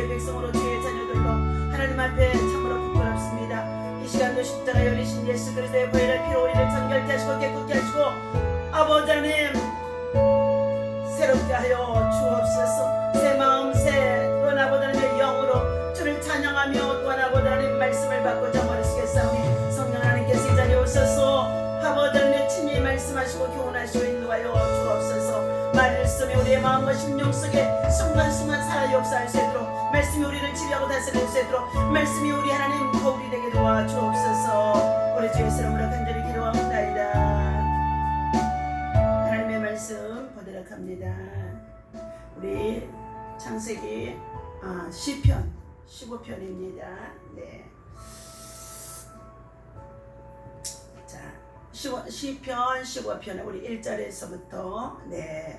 주의 백성으로 주의 자녀들로 하나님 앞에 참으로 부끄럽습니다. 이 시간도 십자가 열리신 예수 그리스도의 보혈의 피로 우리를 정결케 하시고 깨끗게 하시고 아버지 하나님 새롭게 하여 주옵소서. 새 마음 새또 아버지 하나님의 영으로 주를 찬양하며 또 아버지 하나님 말씀을 받고자 머릿속에 성령 하나님께서 이 자리에 오셔서 아버지 하나님의 친히 말씀하시고 교훈하시고 인도하여 주옵소서. 말씀이 우리의 마음과 심령 속에 순간순간 살아 역사할 수 있도록 말씀이 우리를 지배하고 다스릴 수 있도록 말씀이 우리 하나님 거울이 되게 도와 주옵소서. 우리 주의 이름으로 간절히 기도합니다. 하나님의 말씀 보도록 합니다. 우리 창세기 시편 15편입니다. 네. 자, 시편 15편에 우리 1절에서부터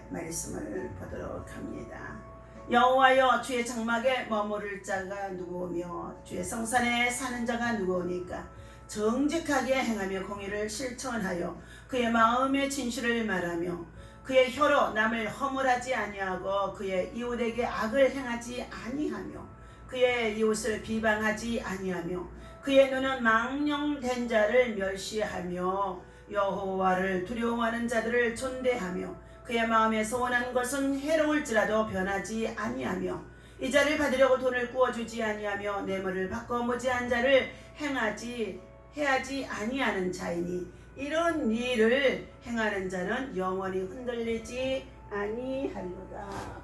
말씀을 보도록 합니다. 여호와여 주의 장막에 머무를 자가 누구오며 주의 성산에 사는 자가 누구오니까. 정직하게 행하며 공의를 실천하여 그의 마음의 진실을 말하며 그의 혀로 남을 허물하지 아니하고 그의 이웃에게 악을 행하지 아니하며 그의 이웃을 비방하지 아니하며 그의 눈은 망령된 자를 멸시하며 여호와를 두려워하는 자들을 존대하며 그의 마음에 소원한 것은 해로울지라도 변하지 아니하며 이 자를 받으려고 돈을 구워주지 아니하며 뇌물을 바꿔 무지한 자를 해하지 아니하는 자이니 이런 일을 행하는 자는 영원히 흔들리지 아니하리로다.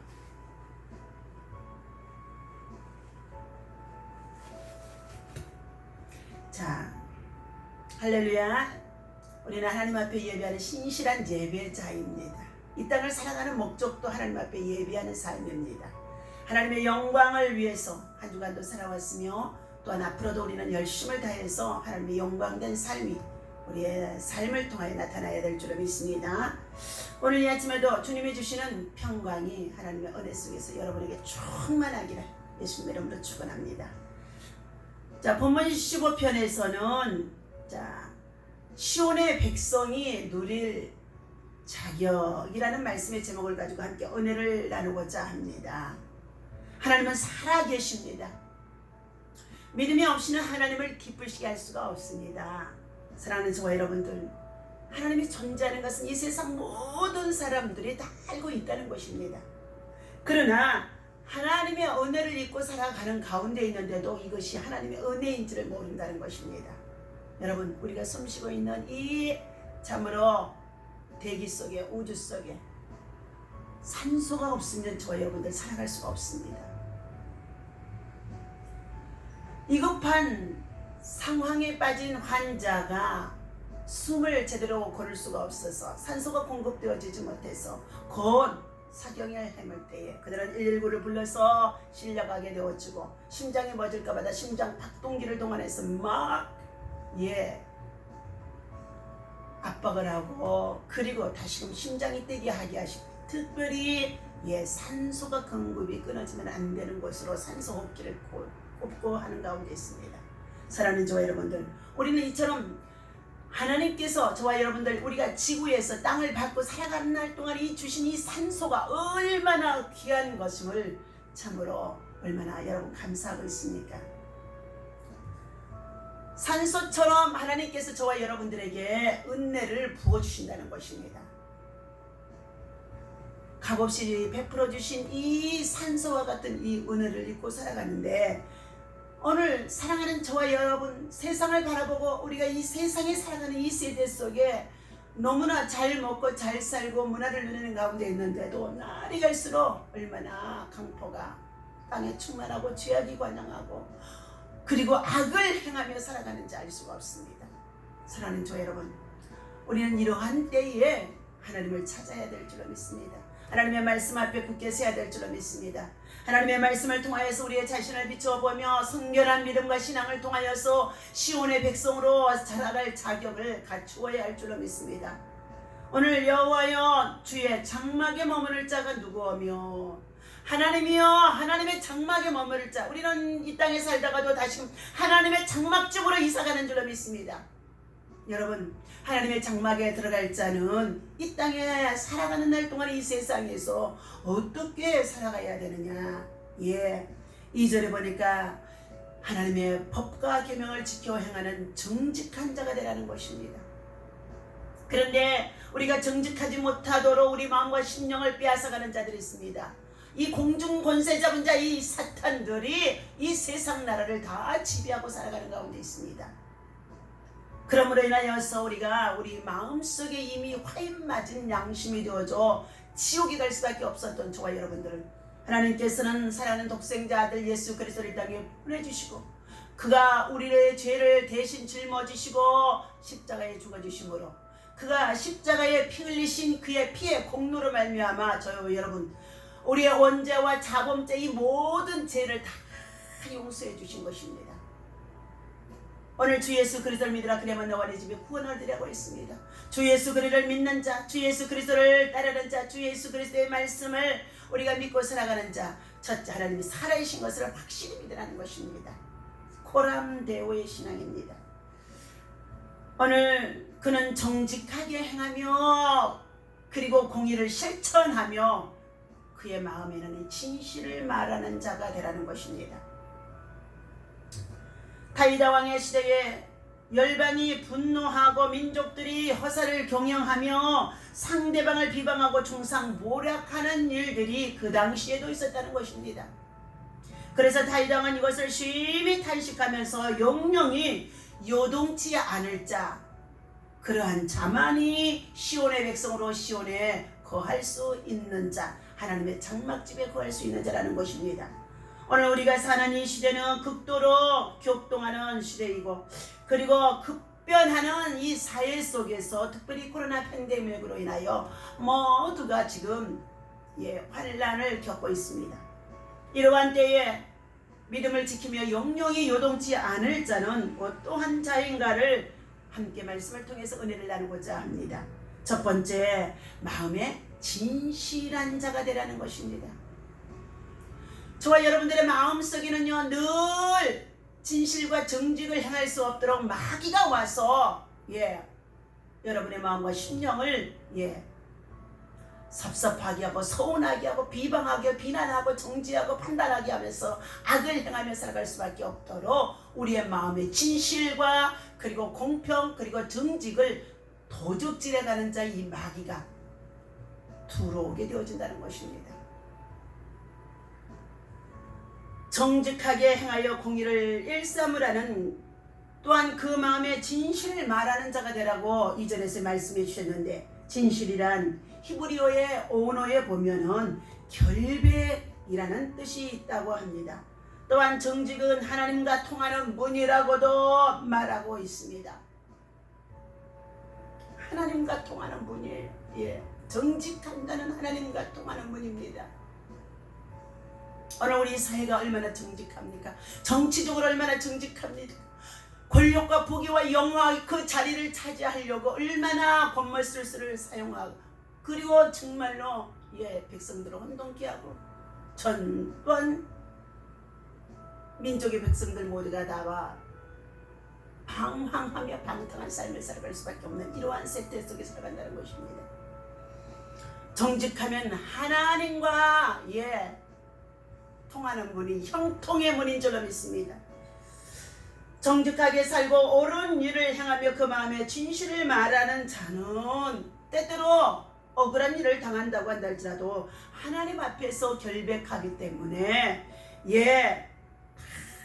자, 할렐루야. 우리는 하나님 앞에 예배하는 신실한 예배자입니다. 이 땅을 살아가는 목적도 하나님 앞에 예배하는 삶입니다. 하나님의 영광을 위해서 한 주간도 살아왔으며 또한 앞으로도 우리는 열심을 다해서 하나님의 영광된 삶이 우리의 삶을 통하여 나타나야 될 줄을 믿습니다. 오늘 이 아침에도 주님이 주시는 평강이 하나님의 은혜 속에서 여러분에게 충만하기를 예수님의 이름으로 축원합니다. 자, 본문 15편에서는 시온의 백성이 누릴 자격이라는 말씀의 제목을 가지고 함께 은혜를 나누고자 합니다. 하나님은 살아계십니다. 믿음이 없이는 하나님을 기쁘시게 할 수가 없습니다. 사랑하는 저와 여러분들, 하나님이 존재하는 것은 이 세상 모든 사람들이 다 알고 있다는 것입니다. 그러나 하나님의 은혜를 잊고 살아가는 가운데 있는데도 이것이 하나님의 은혜인지를 모른다는 것입니다. 여러분, 우리가 숨쉬고 있는 이 참으로 대기 속에, 우주 속에 산소가 없으면 저와 여러분들 살아갈 수가 없습니다. 위급한 상황에 빠진 환자가 숨을 제대로 고를 수가 없어서 산소가 공급되어지지 못해서 곧 사경을 헤맬 때에 그들은 119를 불러서 실려가게 되어지고 심장이 멎을까 봐 심장 박동기를 동원해서 막 압박을 하고 그리고 다시금 심장이 뛰게 하게 하시고 특별히 산소가 공급이 끊어지면 안 되는 곳으로 산소 호흡기를 꼽고 하는 가운데 있습니다. 사랑하는 저와 여러분들, 우리는 이처럼 하나님께서 저와 여러분들 우리가 지구에서 땅을 밟고 살아가는 날 동안 이 주신 이 산소가 얼마나 귀한 것임을 참으로 얼마나 여러분 감사하고 있습니까? 산소처럼 하나님께서 저와 여러분들에게 은혜를 부어주신다는 것입니다. 값없이 베풀어 주신 이 산소와 같은 이 은혜를 잊고 살아가는데 오늘 사랑하는 저와 여러분, 세상을 바라보고 우리가 이 세상에 살아가는 이 세대 속에 너무나 잘 먹고 잘 살고 문화를 누리는 가운데 있는데도 날이 갈수록 얼마나 강포가 땅에 충만하고 죄악이 관영하고 그리고 악을 행하며 살아가는지 알 수가 없습니다. 사랑하는 저 여러분, 우리는 이러한 때에 하나님을 찾아야 될 줄로 믿습니다. 하나님의 말씀 앞에 굳게 서야 될 줄로 믿습니다. 하나님의 말씀을 통하여서 우리의 자신을 비춰보며 성결한 믿음과 신앙을 통하여서 시온의 백성으로 자라갈 자격을 갖추어야 할 줄로 믿습니다. 오늘 여호와여 주의 장막에 머무를 자가 누구오며 하나님이여 하나님의 장막에 머무를 자, 우리는 이 땅에 살다가도 다시금 하나님의 장막 쪽으로 이사가는 줄로 믿습니다. 여러분, 하나님의 장막에 들어갈 자는 이 땅에 살아가는 날 동안 이 세상에서 어떻게 살아가야 되느냐, 2절에 보니까 하나님의 법과 계명을 지켜 행하는 정직한 자가 되라는 것입니다. 그런데 우리가 정직하지 못하도록 우리 마음과 심령을 빼앗아가는 자들이 있습니다. 이 공중 권세 잡은 자 이 사탄들이 이 세상 나라를 다 지배하고 살아가는 가운데 있습니다. 그러므로 인하여서 우리가 우리 마음속에 이미 화인 맞은 양심이 되어져 지옥에 갈 수밖에 없었던 저와 여러분들은 하나님께서는 사랑하는 독생자 아들 예수 그리스도를 이 땅에 보내주시고 그가 우리의 죄를 대신 짊어지시고 십자가에 죽어주심으로 그가 십자가에 피 흘리신 그의 피의 공로로 말미암아 저와 여러분 우리의 원죄와 자범죄 이 모든 죄를 다 용서해 주신 것입니다. 오늘 주 예수 그리스도를 믿으라 그리하면 너와 네 집에 구원을 얻으라고 했습니다. 주 예수 그리스도를 믿는 자, 주 예수 그리스도를 따르는 자, 주 예수 그리스도의 말씀을 우리가 믿고 살아가는 자, 첫째 하나님이 살아계신 것을 확실히 믿으라는 것입니다. 코람데오의 신앙입니다. 오늘 그는 정직하게 행하며 그리고 공의를 실천하며 그의 마음에는 진실을 말하는 자가 되라는 것입니다. 다윗 왕의 시대에 열방이 분노하고 민족들이 허사를 경영하며 상대방을 비방하고 중상 모략하는 일들이 그 당시에도 있었다는 것입니다. 그래서 다윗 왕은 이것을 심히 탄식하면서 영영이 요동치 않을 자 그러한 자만이 시온의 백성으로 시온에 거할 수 있는 자 하나님의 장막집에 거할 수 있는 자라는 것입니다. 오늘 우리가 사는 이 시대는 극도로 격동하는 시대이고 그리고 급변하는 이 사회 속에서 특별히 코로나 팬데믹으로 인하여 모두가 지금 환란을 겪고 있습니다. 이러한 때에 믿음을 지키며 영영이 요동치 않을 자는 어떠한 자인가를 함께 말씀을 통해서 은혜를 나누고자 합니다. 첫 번째, 마음에 진실한 자가 되라는 것입니다. 저와 여러분들의 마음속에는요 늘 진실과 정직을 행할 수 없도록 마귀가 와서 여러분의 마음과 심령을 섭섭하게 하고 서운하게 하고 비방하게 하고 비난하고 정죄하고 판단하게 하면서 악을 행하며 살아갈 수밖에 없도록 우리의 마음의 진실과 그리고 공평 그리고 정직을 도적질해가는 자 이 마귀가 들어오게 되어진다는 것입니다. 정직하게 행하여 공의를 일삼으라는 또한 그 마음에 진실을 말하는 자가 되라고 2절에서 말씀해 주셨는데 진실이란 히브리어의 언어에 보면은 결백이라는 뜻이 있다고 합니다. 또한 정직은 하나님과 통하는 문이라고도 말하고 있습니다. 하나님과 통하는 문이에요. 정직한다는 하나님과 통하는 문입니다. 오늘 우리 사회가 얼마나 정직합니까? 정치적으로 얼마나 정직합니까? 권력과 부귀와 영화 그 자리를 차지하려고 얼마나 권모술수를 사용하고 그리고 정말로 백성들을 혼동케 하고 또한 민족의 백성들 모두가 나와 방황하며 방탕한 삶을 살아갈 수밖에 없는 이러한 세태 속에 살아간다는 것입니다. 정직하면 하나님과 통하는 문이 형통의 문인 줄로 믿습니다. 정직하게 살고 옳은 일을 행하며 그 마음에 진실을 말하는 자는 때때로 억울한 일을 당한다고 한다 할지라도 하나님 앞에서 결백하기 때문에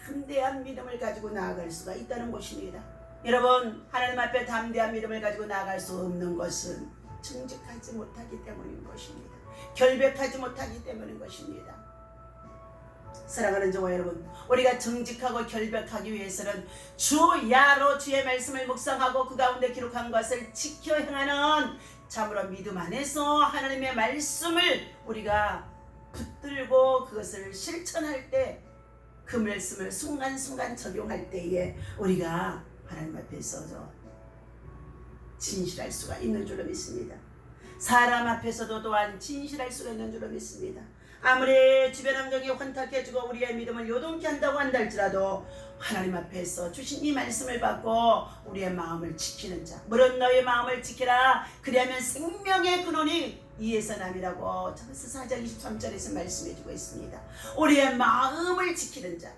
담대한 믿음을 가지고 나아갈 수가 있다는 것입니다. 여러분 하나님 앞에 담대한 믿음을 가지고 나아갈 수 없는 것은 정직하지 못하기 때문인 것입니다. 결백하지 못하기 때문인 것입니다. 사랑하는 저와 여러분, 우리가 정직하고 결백하기 위해서는 주야로 주의 말씀을 묵상하고 그 가운데 기록한 것을 지켜 행하는 참으로 믿음 안에서 하나님의 말씀을 우리가 붙들고 그것을 실천할 때 그 말씀을 순간순간 적용할 때에 우리가 하나님 앞에서 진실할 수가 있는 줄로 믿습니다. 사람 앞에서도 또한 진실할 수가 있는 줄로 믿습니다. 아무리 주변 환경이 혼탁해지고 우리의 믿음을 요동케 한다고 한다 할지라도 하나님 앞에서 주신 이 말씀을 받고 우리의 마음을 지키는 자 물은 너의 마음을 지키라 그리하면 생명의 근원이 이에서 남이라고 저기서 4장 23절에서 말씀해주고 있습니다. 우리의 마음을 지키는 자,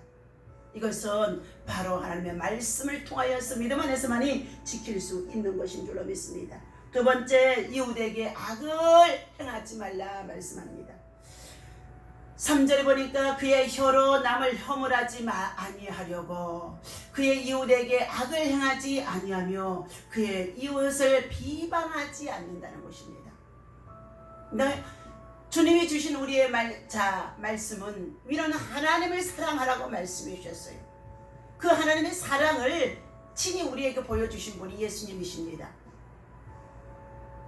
이것은 바로 하나님의 말씀을 통하여서 믿음 안에서만이 지킬 수 있는 것인 줄로 믿습니다. 두 번째, 이웃에게 악을 행하지 말라 말씀합니다. 3절에 보니까 그의 혀로 남을 허물하지 아니하려고 그의 이웃에게 악을 행하지 아니하며 그의 이웃을 비방하지 않는다는 것입니다. 주님이 주신 우리의 말씀은 위로는 하나님을 사랑하라고 말씀해 주셨어요. 그 하나님의 사랑을 친히 우리에게 보여주신 분이 예수님이십니다.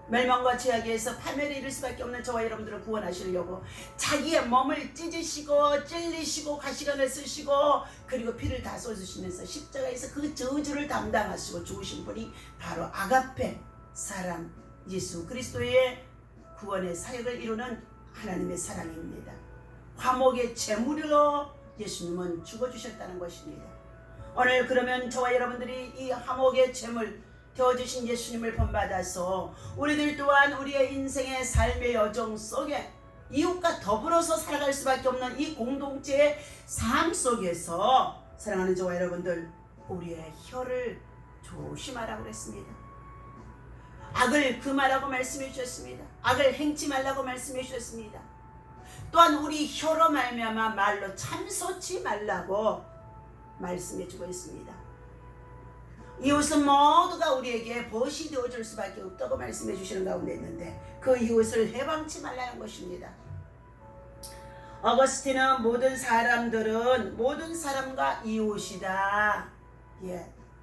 멸망과 죄악에서 파멸에 이를 수밖에 없는 저와 여러분들을 구원하시려고 자기의 몸을 찢으시고 찔리시고 가시관을 쓰시고 그리고 피를 다 쏟으시면서 십자가에서 그 저주를 담당하시고 죽으신 분이 바로 아가페 사랑 예수 그리스도의 구원의 사역을 이루는 하나님의 사랑입니다. 화목의 제물로 예수님은 죽어주셨다는 것입니다. 오늘 그러면 저와 여러분들이 이 화목의 제물 되어주신 예수님을 본받아서 우리들 또한 우리의 인생의 삶의 여정 속에 이웃과 더불어서 살아갈 수밖에 없는 이 공동체의 삶 속에서 사랑하는 저와 여러분들 우리의 혀를 조심하라고 그랬습니다. 악을 금하라고 말씀해 주셨습니다. 악을 행치 말라고 말씀해 주셨습니다. 또한 우리 혀로 말미암아 말로 참소치 말라고 말씀해 주고 있습니다. 이웃은 모두가 우리에게 벗이 되어줄 수밖에 없다고 말씀해 주시는 가운데 있는데 그 이웃을 해방치 말라는 것입니다. 어거스틴은 모든 사람들은 모든 사람과 이웃이다.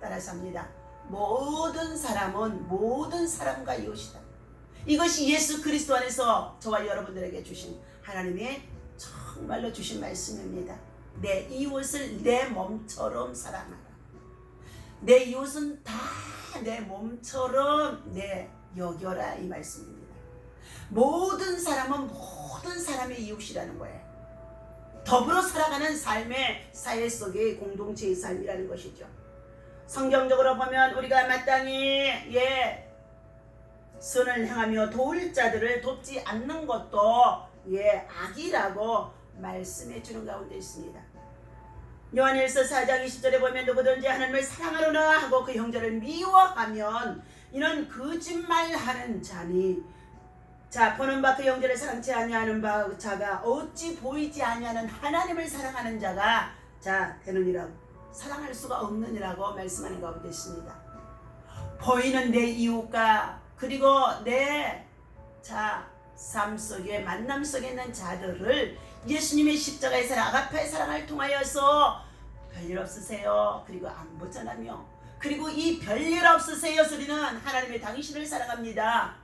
따라서 합니다. 모든 사람은 모든 사람과 이웃이다. 이것이 예수 그리스도 안에서 저와 여러분들에게 주신 하나님의 정말로 주신 말씀입니다. 내 이웃을 내 몸처럼 사랑하라. 내 이웃은 다 내 몸처럼 내 여겨라 이 말씀입니다. 모든 사람은 모든 사람의 이웃이라는 거예요. 더불어 살아가는 삶의 사회 속의 공동체의 삶이라는 것이죠. 성경적으로 보면 우리가 마땅히 선을 행하며 도울 자들을 돕지 않는 것도 악이라고 말씀해 주는 가운데 있습니다. 요한일서 4장 20절에 보면 누구든지 하나님을 사랑하려나 하고 그 형제를 미워하면 이는 거짓말하는 자니 보는 바 그 형제를 사랑치 아니하는 바 자가 어찌 보이지 아니하는 하나님을 사랑하는 자가 되느니라고 사랑할 수가 없느니라고 말씀하는 가운데 있습니다. 보이는 내 이웃과 그리고 내 삶 속에 만남 속에 있는 자들을 예수님의 십자가의 사랑 아가페의 사랑을 통하여서 별일 없으세요 그리고 안부 전하며 그리고 이 별일 없으세요 소리는 하나님의 당신을 사랑합니다.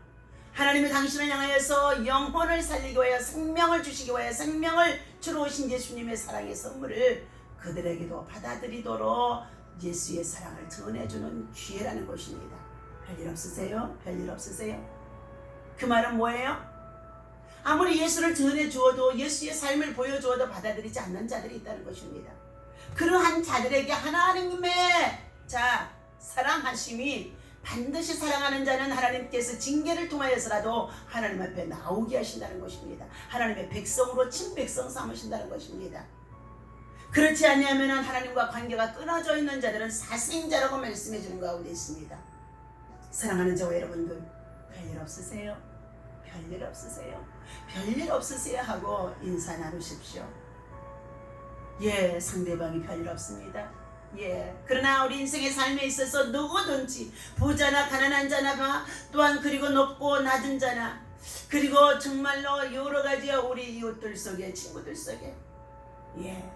하나님의 당신을 향하여서 영혼을 살리기 위하여 생명을 주시기 위하여 생명을 주러 오신 예수님의 사랑의 선물을 그들에게도 받아들이도록 예수의 사랑을 전해주는 기회라는 것입니다. 별일 없으세요? 별일 없으세요? 그 말은 뭐예요? 아무리 예수를 전해주어도 예수의 삶을 보여주어도 받아들이지 않는 자들이 있다는 것입니다. 그러한 자들에게 하나님의 사랑하심이 반드시 사랑하는 자는 하나님께서 징계를 통하여서라도 하나님 앞에 나오게 하신다는 것입니다. 하나님의 백성으로 친백성 삼으신다는 것입니다. 그렇지 않으면 하나님과 관계가 끊어져 있는 자들은 사생자라고 말씀해 주는 가운데 있습니다. 사랑하는 저와 여러분들 별일 없으세요? 별일 없으세요? 별일 없으세요? 하고 인사 나누십시오. 상대방이 별일 없습니다. 그러나 우리 인생의 삶에 있어서 누구든지 부자나 가난한 자나 또한 그리고 높고 낮은 자나 그리고 정말로 여러 가지 우리 이웃들 속에 친구들 속에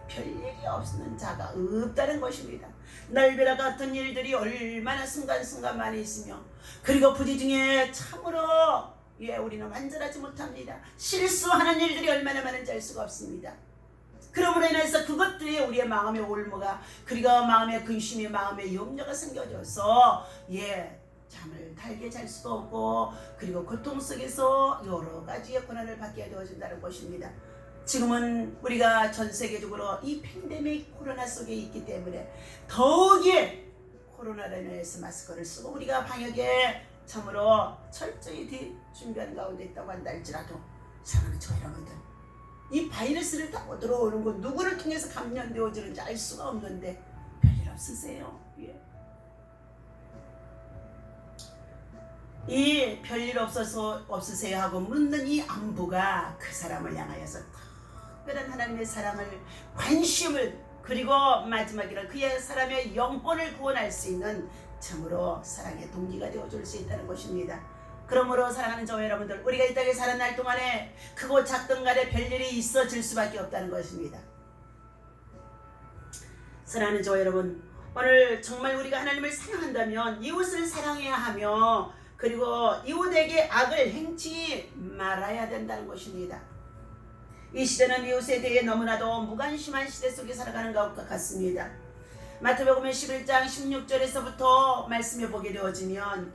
별일이 없는 자가 없다는 것입니다. 날벼락 같은 일들이 얼마나 순간순간 많이 있으며 그리고 부지 중에 참으로 우리는 완전하지 못합니다. 실수하는 일들이 얼마나 많은지 알 수가 없습니다. 그러므로 인해서 그것들이 우리의 마음의 올무가 그리고 마음의 근심이 마음의 염려가 생겨져서 잠을 달게 잘 수도 없고 그리고 고통 속에서 여러 가지의 고난을 받게 되어진다는 것입니다. 지금은 우리가 전 세계적으로 이 팬데믹 코로나 속에 있기 때문에 더욱이 코로나로 인해서 마스크를 쓰고 우리가 방역에 참으로 철저히 준비한 가운데 있다고 한다 할지라도 사랑하는 저 여러분들, 이 바이러스를 타고 들어오는 건 누구를 통해서 감염되어지는지 알 수가 없는데 별일 없으세요? 예. 이 별일 없으세요 하고 묻는 이 안부가 그 사람을 향하여서 특별한 하나님의 사랑을, 관심을, 그리고 마지막이라 그의 사람의 영혼을 구원할 수 있는 참으로 사랑의 동기가 되어줄 수 있다는 것입니다. 그러므로 사랑하는 저와 여러분들, 우리가 이 땅에 사는 날 동안에 크고 작든 간에 별일이 있어질 수밖에 없다는 것입니다. 사랑하는 저와 여러분, 오늘 정말 우리가 하나님을 사랑한다면 이웃을 사랑해야 하며, 그리고 이웃에게 악을 행치 말아야 된다는 것입니다. 이 시대는 이웃에 대해 너무나도 무관심한 시대 속에 살아가는 것 같습니다. 마태복음 11장 16절에서부터 말씀해 보게 되어지면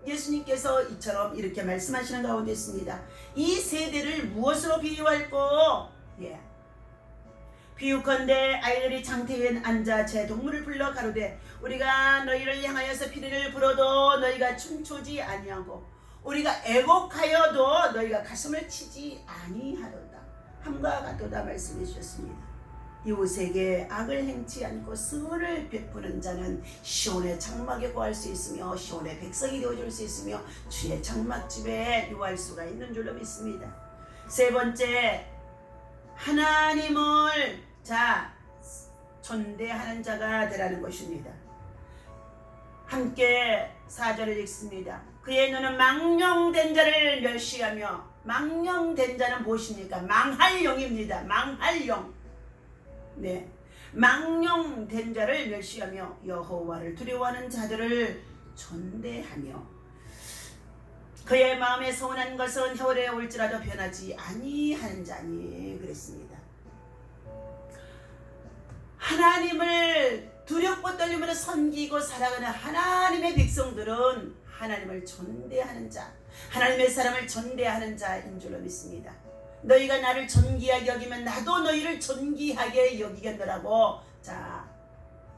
예수님께서 이처럼 이렇게 말씀하시는 가운데 있습니다. 이 세대를 무엇으로 비유할꼬? 비유컨대 아이들이 장태 위에 앉아 제 동물을 불러 가로되 우리가 너희를 향하여서 피리를 불어도 너희가 춤추지 아니하고 우리가 애곡하여도 너희가 가슴을 치지 아니하도다 함과 같도다 말씀해 주셨습니다. 이웃에게 악을 행치 않고 선을 베푸는 자는 시온의 장막에 거할 수 있으며 시온의 백성이 되어줄 수 있으며 주의 장막집에 유할 수가 있는 줄로 믿습니다. 세 번째, 하나님을 존대하는 자가 되라는 것입니다. 함께 4절을 읽습니다. 그의 눈은 망령된 자를 멸시하며, 망령된 자는 무엇입니까? 망할 영입니다. 망할 영. 네, 망령된 자를 멸시하며 여호와를 두려워하는 자들을 존대하며 그의 마음에 서운한 것은 혀울에 올지라도 변하지 아니하는 자니 그랬습니다. 하나님을 두렵고 떨림으로 섬기고 살아가는 하나님의 백성들은 하나님을 존대하는 자, 하나님의 사람을 존대하는 자인 줄로 믿습니다. 너희가 나를 존귀하게 여기면 나도 너희를 존귀하게 여기겠노라고.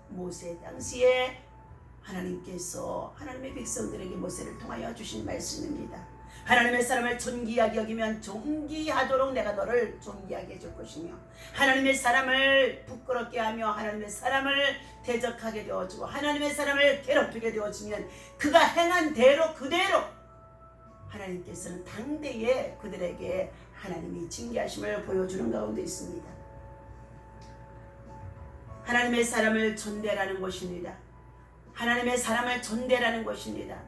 모세 당시에 하나님께서 하나님의 백성들에게 모세를 통하여 주신 말씀입니다. 하나님의 사람을 존귀하게 여기면 존귀하도록 내가 너를 존귀하게 해줄 것이며, 하나님의 사람을 부끄럽게 하며 하나님의 사람을 대적하게 되어주고 하나님의 사람을 괴롭히게 되어지면 그가 행한 대로 그대로 하나님께서는 당대에 그들에게 하나님이 징계하심을 보여주는 가운데 있습니다. 하나님의 사람을 존대라는 것입니다. 하나님의 사람을 존대라는 것입니다.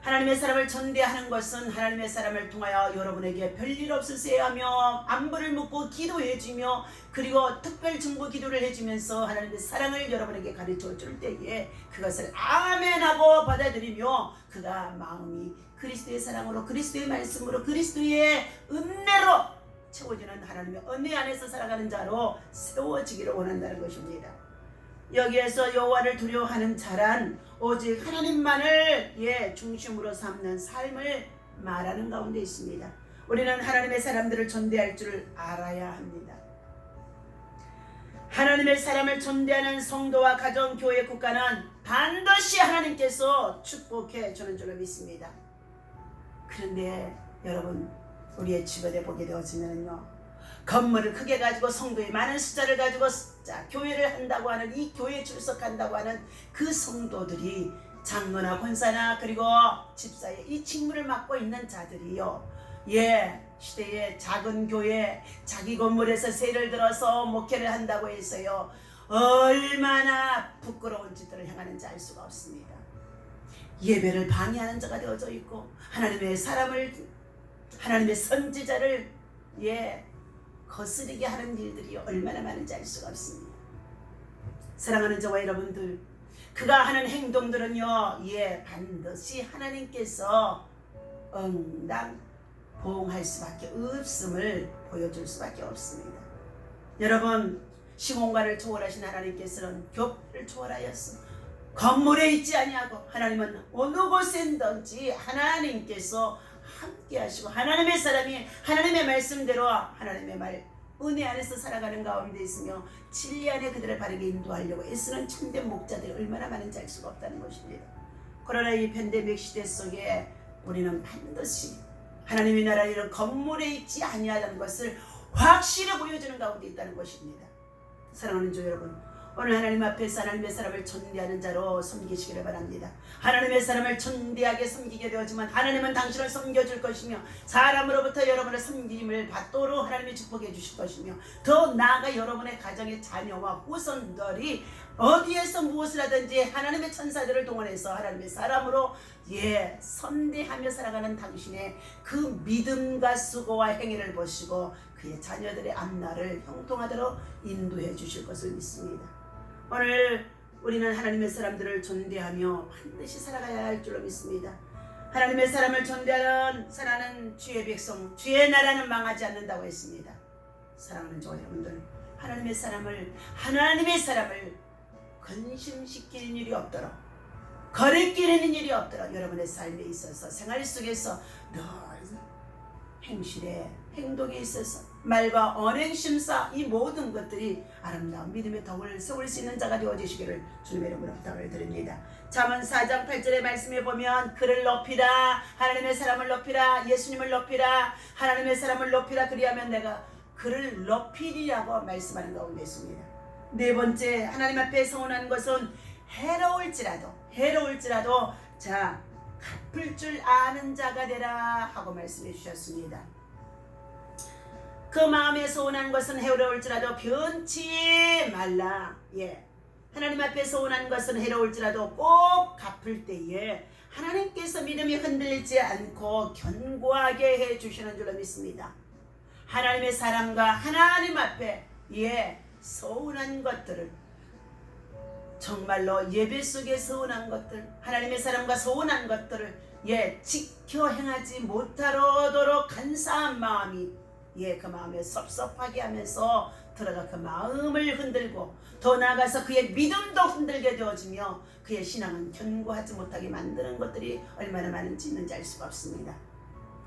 하나님의 사람을 존대하는 것은 하나님의 사람을 통하여 여러분에게 별일 없으세요 하며 안부를 묻고 기도해 주며, 그리고 특별 중보 기도를 해주면서 하나님의 사랑을 여러분에게 가르쳐 줄 때에 그것을 아멘하고 받아들이며 그가 마음이 그리스도의 사랑으로, 그리스도의 말씀으로, 그리스도의 은혜로 채워지는 하나님의 은혜 안에서 살아가는 자로 세워지기를 원한다는 것입니다. 여기에서 여호와를 두려워하는 자란 오직 하나님만을 중심으로 삼는 삶을 말하는 가운데 있습니다. 우리는 하나님의 사람들을 존대할 줄 알아야 합니다. 하나님의 사람을 존대하는 성도와 가정, 교회, 국가는 반드시 하나님께서 축복해 주는 줄로 믿습니다. 그런데 여러분, 우리의 주변에 보게 되어지면요, 건물을 크게 가지고 성도의 많은 숫자를 가지고 교회를 한다고 하는, 이 교회에 출석한다고 하는 그 성도들이 장로나 권사나 그리고 집사의 이 직무를 맡고 있는 자들이요, 시대의 작은 교회, 자기 건물에서 세를 들어서 목회를 한다고 해서요 얼마나 부끄러운 짓들을 행하는지 알 수가 없습니다. 예배를 방해하는 자가 되어져 있고 하나님의 사람을, 하나님의 선지자를 거스르게 하는 일들이 얼마나 많은지 알 수가 없습니다. 사랑하는 저와 여러분들, 그가 하는 행동들은요 반드시 하나님께서 응당 보응할 수밖에 없음을 보여줄 수밖에 없습니다. 여러분, 시공간을 초월하신 하나님께서는 교회를 초월하였어 건물에 있지 아니하고 하나님은 어느 곳에든지 하나님께서 함께 하시고 하나님의 사람이 하나님의 말씀대로 하나님의 말 은혜 안에서 살아가는 가운데 있으며 진리 안에 그들을 바르게 인도하려고 애쓰는 참된 목자들이 얼마나 많은지 알 수가 없다는 것입니다. 코로나 이 팬데믹 시대 속에 우리는 반드시 하나님의 나라에 이런 건물에 있지 아니하다는 것을 확실히 보여주는 가운데 있다는 것입니다. 사랑하는 주 여러분, 오늘 하나님 앞에서 하나님의 사람을 존대하는 자로 섬기시기를 바랍니다. 하나님의 사람을 존대하게 섬기게 되었지만 하나님은 당신을 섬겨줄 것이며 사람으로부터 여러분의 섬김을 받도록 하나님이 축복해 주실 것이며 더 나아가 여러분의 가정의 자녀와 후손들이 어디에서 무엇을 하든지 하나님의 천사들을 동원해서 하나님의 사람으로 선대하며 살아가는 당신의 그 믿음과 수고와 행위를 보시고 그의 자녀들의 앞날을 형통하도록 인도해 주실 것을 믿습니다. 오늘 우리는 하나님의 사람들을 존대하며 반드시 살아가야 할 줄로 믿습니다. 하나님의 사람을 존대하는 살아가는 주의 백성, 주의 나라는 망하지 않는다고 했습니다. 사랑하는 저 여러분들, 하나님의 사람을 근심시키는 일이 없도록, 거리끼리는 일이 없도록 여러분의 삶에 있어서 생활 속에서 늘 행실에 행동에 있어서 말과 언행심사 이 모든 것들이 아름다운 믿음의 덕을 세울 수 있는 자가 되어주시기를 주님의 이름으로 부탁을 드립니다. 잠언 4장 8절의 말씀에 보면 그를 높이라, 하나님의 사람을 높이라, 예수님을 높이라, 하나님의 사람을 높이라, 그리하면 내가 그를 높이리라고 말씀하는 가운데 있습니다. 네 번째, 하나님 앞에 서운한 것은 해로울지라도 자 갚을 줄 아는 자가 되라 하고 말씀해 주셨습니다. 그 마음에 서운한 것은 해로울지라도 변치 말라. 하나님 앞에 서운한 것은 해로울지라도 꼭 갚을 때에 하나님께서 믿음이 흔들리지 않고 견고하게 해주시는 줄로 믿습니다. 하나님의 사람과 하나님 앞에 서운한 것들을 정말로 예배 속에 서운한 것들, 하나님의 사람과 서운한 것들을 지켜 행하지 못하도록 간사한 마음이 그 마음에 섭섭하게 하면서 들어가 그 마음을 흔들고 더 나아가서 그의 믿음도 흔들게 되어지며 그의 신앙은 견고하지 못하게 만드는 것들이 얼마나 많은지 있는지 알 수가 없습니다.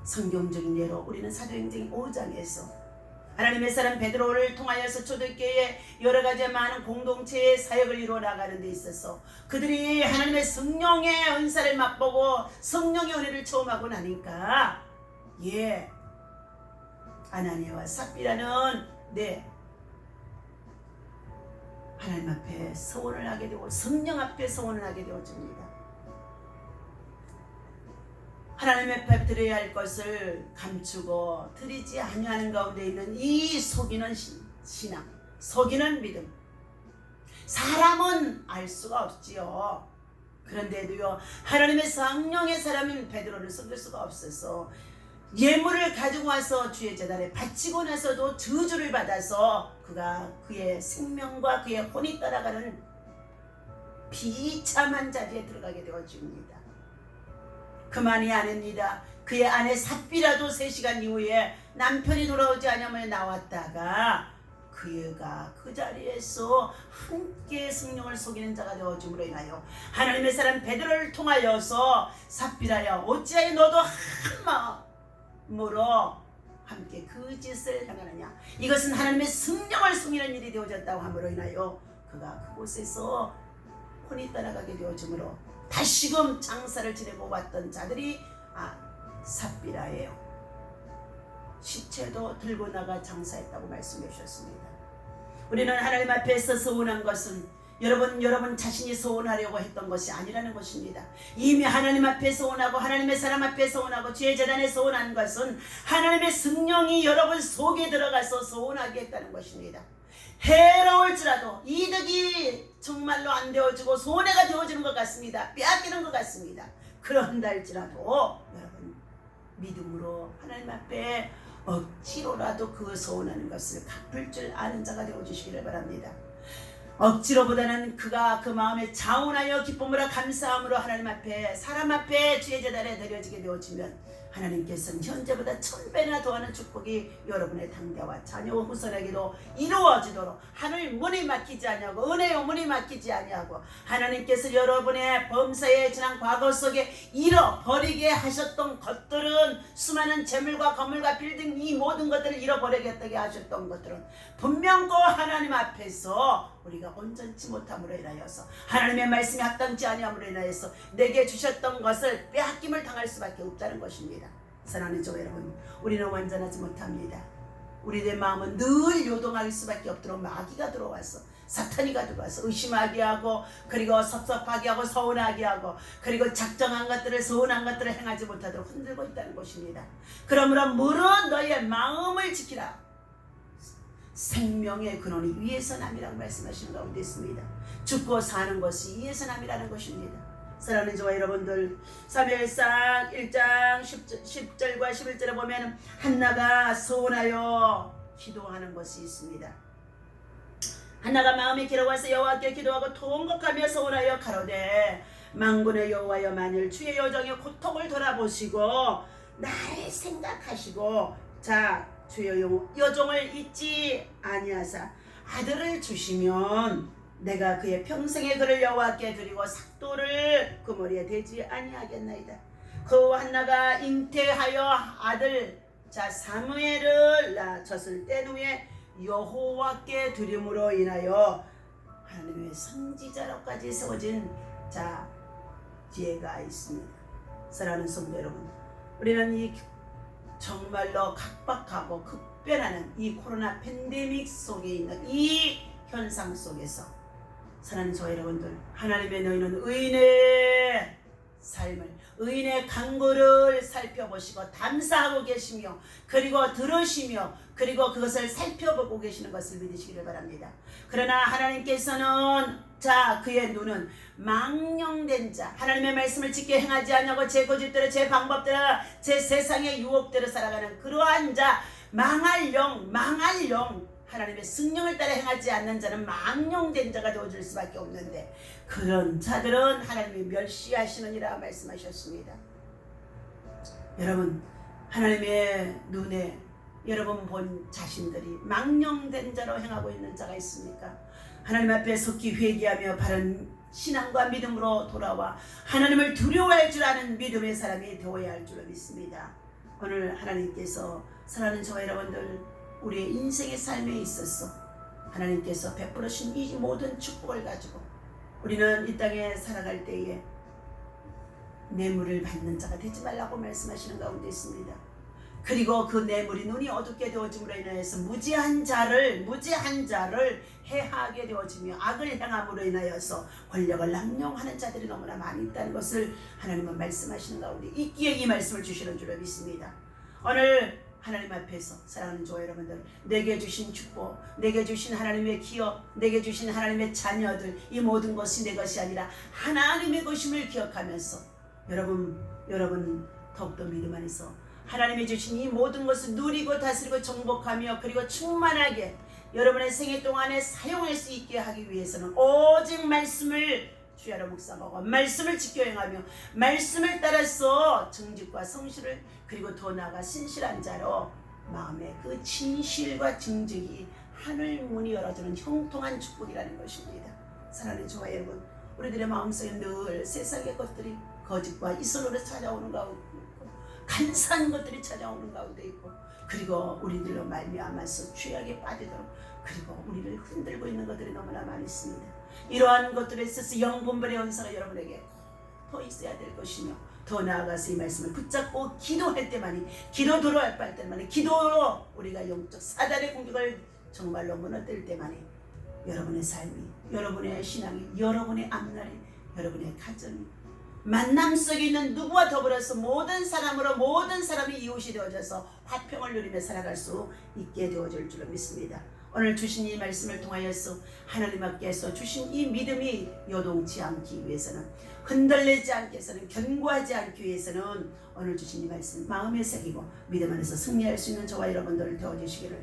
성경적인 예로 우리는 사도행전 5장에서 하나님의 사람 베드로를 통하여서 초대교회에 여러 가지 많은 공동체의 사역을 이루어 나가는 데 있어서 그들이 하나님의 성령의 은사를 맛보고 성령의 은혜를 체험하고 나니까 아나니아와 삽비라는 하나님 앞에 서원을 하게 되고 성령 앞에 서원을 하게 되어집니다. 하나님 앞에 드려야 할 것을 감추고 드리지 아니하는 가운데 있는 이 속이는 신앙, 속이는 믿음. 사람은 알 수가 없지요. 그런데도요, 하나님의 성령의 사람인 베드로를 섬길 수가 없어서 예물을 가지고 와서 주의 제단에 바치고 나서도 저주를 받아서 그가 그의 생명과 그의 혼이 따라가는 비참한 자리에 들어가게 되어집니다. 그만이 아닙니다. 그의 아내 삽비라도 3시간 이후에 남편이 돌아오지 않으면 나왔다가 그가 그 자리에서 함께 성령을 속이는 자가 되어줌으로 인하여 하나님의 사람 베드로를 통하여서 삽비라여 어찌하여 너도 한 마음으로 함께 그 짓을 행하느냐. 이것은 하나님의 성령을 속이는 일이 되어졌다고 함으로 인하여 그가 그곳에서 혼이 따라가게 되어줌으로 다시금 장사를 지내고 왔던 자들이 삽비라예요. 시체도 들고 나가 장사했다고 말씀해 주셨습니다. 우리는 하나님 앞에서 서운한 것은 여러분 자신이 서운하려고 했던 것이 아니라는 것입니다. 이미 하나님 앞에 서운하고 하나님의 사람 앞에 서운하고 주의 제단에 서운한 것은 하나님의 성령이 여러분 속에 들어가서 서운하게 했다는 것입니다. 해로울지라도 이득이 정말로 안 되어지고 손해가 되어지는 것 같습니다. 빼앗기는 것 같습니다. 그런다 할지라도 여러분 믿음으로 하나님 앞에 억지로라도 그 서운하는 것을 갚을 줄 아는 자가 되어주시기를 바랍니다. 억지로보다는 그가 그 마음에 자원하여 기쁨으로 감사함으로 하나님 앞에 사람 앞에 주의 제단에 드려지게 되어지면 하나님께서는 현재보다 1000배나 더하는 축복이 여러분의 당대와 자녀 후손에게도 이루어지도록 하늘 문이 막히지 아니하고 은혜의 문이 막히지 아니하고 하나님께서 여러분의 범사에 지난 과거 속에 잃어버리게 하셨던 것들은 수많은 재물과 건물과 빌딩 이 모든 것들을 잃어버리겠다게 하셨던 것들은 분명코 하나님 앞에서 우리가 온전치 못함으로 인하여서 하나님의 말씀이 합당치 아니함으로 인하여서 내게 주셨던 것을 빼앗김을 당할 수밖에 없다는 것입니다. 사랑하는 저 여러분, 우리는 완전하지 못합니다. 우리의 마음은 늘 요동할 수밖에 없도록 마귀가 들어와서 사탄이가 들어와서 의심하게 하고 그리고 섭섭하게 하고 서운하게 하고 그리고 작정한 것들을 서운한 것들을 행하지 못하도록 흔들고 있다는 것입니다. 그러므로 무릇 너희의 마음을 지키라. 생명의 근원이 위에서 남이라고 말씀하시는 가운데 있습니다. 죽고 사는 것이 위에서 남이라는 것입니다. 사랑하는 저와 여러분들, 사무엘상 1장 10절과 11절에 보면 한나가 서운하여 기도하는 것이 있습니다. 한나가 마음이 길어와서 여호와께 기도하고 통곡하며 서운하여 가로되 만군의 여호와여 만일 주의 여정의 고통을 돌아보시고 나를 생각하시고 자 주의 여종을 잊지 아니하사 아들을 주시면 내가 그의 평생의 그를 여호와께 드리고 삭도를 그 머리에 대지 아니하겠나이다. 그 한나가 잉태하여 아들 자 사무엘을 낳았을 때 후에 여호와께 드림으로 인하여 하나님의 선지자로까지 세워진 자 지혜가 있습니다. 사랑하는 성도 여러분, 우리는 이 정말로 각박하고 급변하는 이 코로나 팬데믹 속에 있는 이 현상 속에서 사랑하는 저 여러분들, 하나님의 너희는 의인의 삶을 의인의 간구를 살펴보시고 담사하고 계시며 그리고 들으시며 그리고 그것을 살펴보고 계시는 것을 믿으시기를 바랍니다. 그러나 하나님께서는 자 그의 눈은 망령된 자 하나님의 말씀을 지켜 행하지 않냐고 제 고집대로 제 방법대로 제 세상의 유혹대로 살아가는 그러한 자 망할 영 하나님의 승령을 따라 행하지 않는 자는 망령된 자가 되어줄 수밖에 없는데 그런 자들은 하나님이 멸시하시느니라 말씀하셨습니다. 여러분, 하나님의 눈에 여러분 본 자신들이 망령된 자로 행하고 있는 자가 있습니까? 하나님 앞에 속히 회개하며 바른 신앙과 믿음으로 돌아와 하나님을 두려워할 줄 아는 믿음의 사람이 되어야 할 줄로 믿습니다. 오늘 하나님께서 사랑하는 저와 여러분들 우리의 인생의 삶에 있어서 하나님께서 베풀으신 이 모든 축복을 가지고 우리는 이 땅에 살아갈 때에 뇌물을 받는 자가 되지 말라고 말씀하시는 가운데 있습니다. 그리고 그 뇌물이 눈이 어둡게 되어짐으로 인하여서 무지한 자를 해하게 되어지며 악을 행함으로 인하여서 권력을 남용하는 자들이 너무나 많이 있다는 것을 하나님은 말씀하시는 가운데 있기에 이 말씀을 주시는 줄로 믿습니다. 오늘 하나님 앞에서 사랑하는 저와 여러분들, 내게 주신 축복, 내게 주신 하나님의 기업, 내게 주신 하나님의 자녀들, 이 모든 것이 내 것이 아니라 하나님의 것임을 기억하면서 여러분 더욱더 믿음 안에서 하나님이 주신 이 모든 것을 누리고 다스리고 정복하며 그리고 충만하게 여러분의 생애 동안에 사용할 수 있게 하기 위해서는 오직 말씀을 주야로 묵상하고 말씀을 지켜 행하며 말씀을 따라서 정직과 성실을 그리고 더 나아가 신실한 자로 마음의 그 진실과 정직이 하늘 문이 열어주는 형통한 축복이라는 것입니다. 사랑하는 저와 여러분, 우리들의 마음속에 늘 세상의 것들이 거짓과 이선으로 찾아오는 가운데 있고 간사한 것들이 찾아오는 가운데 있고 그리고 우리들로 말미암아서 죄악에 빠지도록 그리고 우리를 흔들고 있는 것들이 너무나 많이 있습니다. 이러한 것들에 있어서 영분별의 은사가 여러분에게 더 있어야 될 것이며 더 나아가서 이 말씀을 붙잡고 기도할 때만이 기도 들어갈 때만이 기도로 우리가 영적 사단의 공격을 정말로 무너뜨릴 때만이 여러분의 삶이 여러분의 신앙이 여러분의 앞날이 여러분의 가정이 만남 속에 있는 누구와 더불어서 모든 사람이 이웃이 되어져서 화평을 누리며 살아갈 수 있게 되어질 줄로 믿습니다. 오늘 주신 이 말씀을 통하여서 하나님 앞께서 주신 이 믿음이 요동치 않기 위해서는 흔들리지 않기 위해서는 견고하지 않기 위해서는 오늘 주신 이 말씀 마음에 새기고 믿음 안에서 승리할 수 있는 저와 여러분들 되어주시기를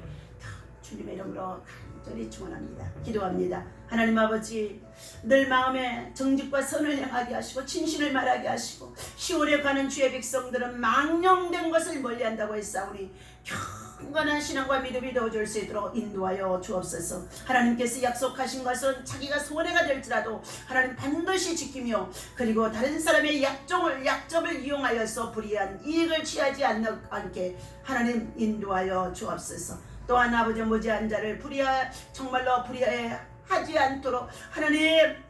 주님의 이름으로 간절히 축원합니다. 기도합니다. 하나님 아버지, 늘 마음에 정직과 선을 행하게 하시고 진실을 말하게 하시고 시온에 가는 주의 백성들은 망령된 것을 멀리한다고 했사오니 경건한 신앙과 믿음이 더해질 수 있도록 인도하여 주옵소서. 하나님께서 약속하신 것은 자기가 손해가 될지라도 하나님 반드시 지키며, 그리고 다른 사람의 약점을 이용하여서 불의한 이익을 취하지 않게 하나님 인도하여 주옵소서. 또한 아버지 무지한 자를 정말로 불의하지 않도록 하나님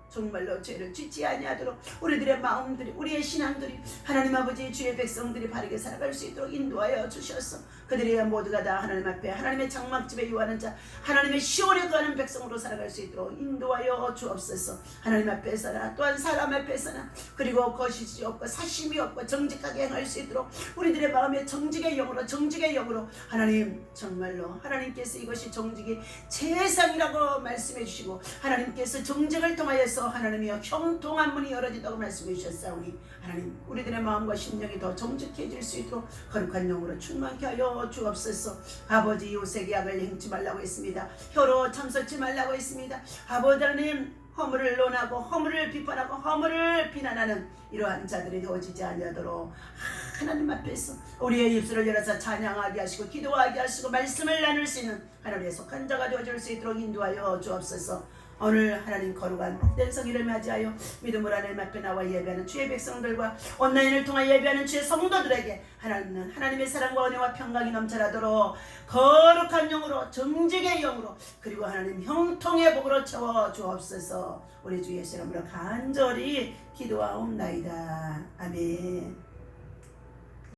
정말로 죄를 짓지 아니하도록 우리들의 마음들이, 우리의 신앙들이, 하나님 아버지 주의 백성들이 바르게 살아갈 수 있도록 인도하여 주셔서 그들이 모두가 다 하나님 앞에 하나님의 장막집에 유하는 자, 하나님의 시온에 가는 백성으로 살아갈 수 있도록 인도하여 주옵소서. 하나님 앞에서나 또한 사람 앞에서나, 그리고 거짓이 없고 사심이 없고 정직하게 행할 수 있도록 우리들의 마음에 정직의 영으로 하나님 정말로 하나님께서 이것이 정직이 제상이라고 말씀해 주시고, 하나님께서 정직을 통하여서 하나님이여 형통한 문이 열어진다고 말씀해 주셨사오니 하나님 우리들의 마음과 심령이 더 정직해질 수 있도록 거룩한 영으로 충만케 하여 주옵소서. 아버지, 요셉이 악을 행치 말라고 했습니다. 혀로 참설치 말라고 했습니다. 아버지 하나님, 허물을 논하고 허물을 비판하고 허물을 비난하는 이러한 자들이 되어지지 아니하도록 하나님 앞에서 우리의 입술을 열어서 찬양하게 하시고 기도하게 하시고 말씀을 나눌 수 있는 하나님의 속한 자가 되어줄 수 있도록 인도하여 주옵소서. 오늘 하나님 거룩한 복된 성일을 맞이하여 믿음으로 하나님 앞에 나와 예배하는 주의 백성들과 온라인을 통해 예배하는 주의 성도들에게 하나님의 사랑과 은혜와 평강이 넘쳐나도록 거룩한 영으로, 정직의 영으로, 그리고 하나님 형통의 복으로 채워 주옵소서. 우리 주 예수 이름으로 간절히 기도하옵나이다. 아멘.